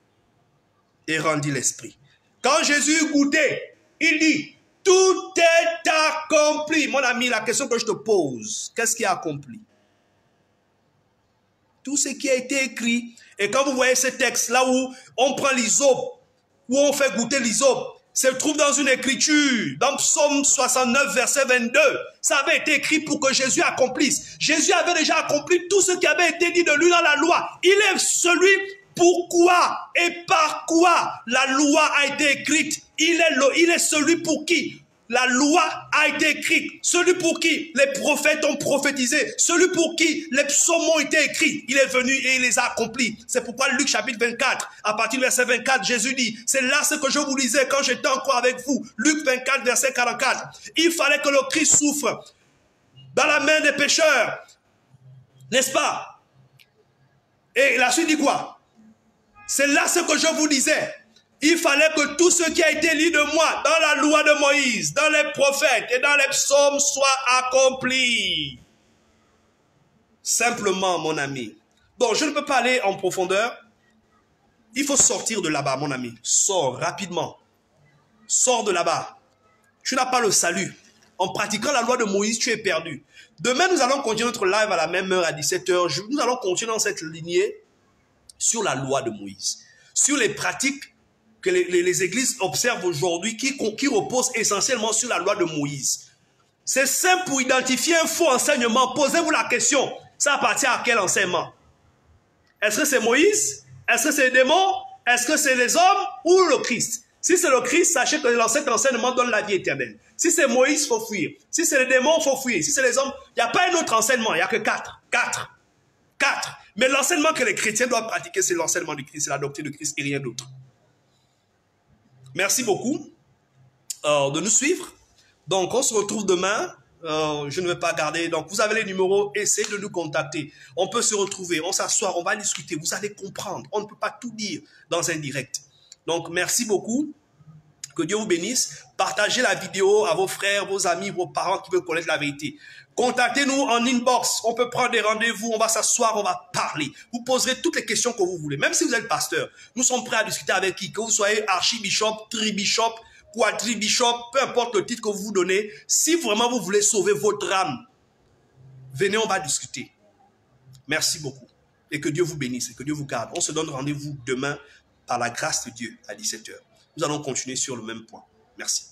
et rendit l'esprit. Quand Jésus goûtait, il dit, tout est accompli. Mon ami, la question que je te pose, qu'est-ce qui est accompli? Tout ce qui a été écrit. Et quand vous voyez ce texte là où on prend l'hysope, où on fait goûter l'hysope, se trouve dans une écriture, dans Psaume 69, verset 22. Ça avait été écrit pour que Jésus accomplisse. Jésus avait déjà accompli tout ce qui avait été dit de lui dans la loi. Il est celui pourquoi et par quoi la loi a été écrite. Il est celui pour qui la loi a été écrite, celui pour qui les prophètes ont prophétisé, celui pour qui les psaumes ont été écrits. Il est venu et il les a accomplis. C'est pourquoi Luc chapitre 24, à partir du verset 24, Jésus dit, c'est là ce que je vous disais quand j'étais encore avec vous. Luc 24, verset 44. Il fallait que le Christ souffre dans la main des pécheurs, n'est-ce pas? Et la suite dit quoi? C'est là ce que je vous disais. Il fallait que tout ce qui a été lu de moi dans la loi de Moïse, dans les prophètes et dans les psaumes soit accompli. Simplement, mon ami. Donc, je ne peux pas aller en profondeur. Il faut sortir de là-bas, mon ami. Sors rapidement. Sors de là-bas. Tu n'as pas le salut. En pratiquant la loi de Moïse, tu es perdu. Demain, nous allons continuer notre live à la même heure, à 17 h. Nous allons continuer dans cette lignée sur la loi de Moïse. Sur les pratiques que les églises observent aujourd'hui qui reposent essentiellement sur la loi de Moïse. C'est simple pour identifier un faux enseignement. Posez-vous la question, ça appartient à quel enseignement? Est-ce que c'est Moïse? Est-ce que c'est les démons? Est-ce que c'est les hommes ou le Christ? Si c'est le Christ, sachez que cet enseignement donne la vie éternelle. Si c'est Moïse, il faut fuir. Si c'est les démons, il faut fuir. Si c'est les hommes, il n'y a pas un autre enseignement, il n'y a que quatre. Mais l'enseignement que les chrétiens doivent pratiquer, c'est l'enseignement du Christ, c'est la doctrine du Christ et rien d'autre. Merci beaucoup de nous suivre. Donc, on se retrouve demain. Je ne vais pas garder. Donc, vous avez les numéros. Essayez de nous contacter. On peut se retrouver. On s'assoit. On va discuter. Vous allez comprendre. On ne peut pas tout dire dans un direct. Donc, merci beaucoup. Que Dieu vous bénisse. Partagez la vidéo à vos frères, vos amis, vos parents qui veulent connaître la vérité. Contactez-nous en inbox. On peut prendre des rendez-vous. On va s'asseoir. On va parler. Vous poserez toutes les questions que vous voulez. Même si vous êtes pasteur, nous sommes prêts à discuter avec qui. Que vous soyez archibishop, tribishop, quadribishop, peu importe le titre que vous vous donnez. Si vraiment vous voulez sauver votre âme, venez, on va discuter. Merci beaucoup. Et que Dieu vous bénisse et que Dieu vous garde. On se donne rendez-vous demain par la grâce de Dieu à 17 h. Nous allons continuer sur le même point. Merci.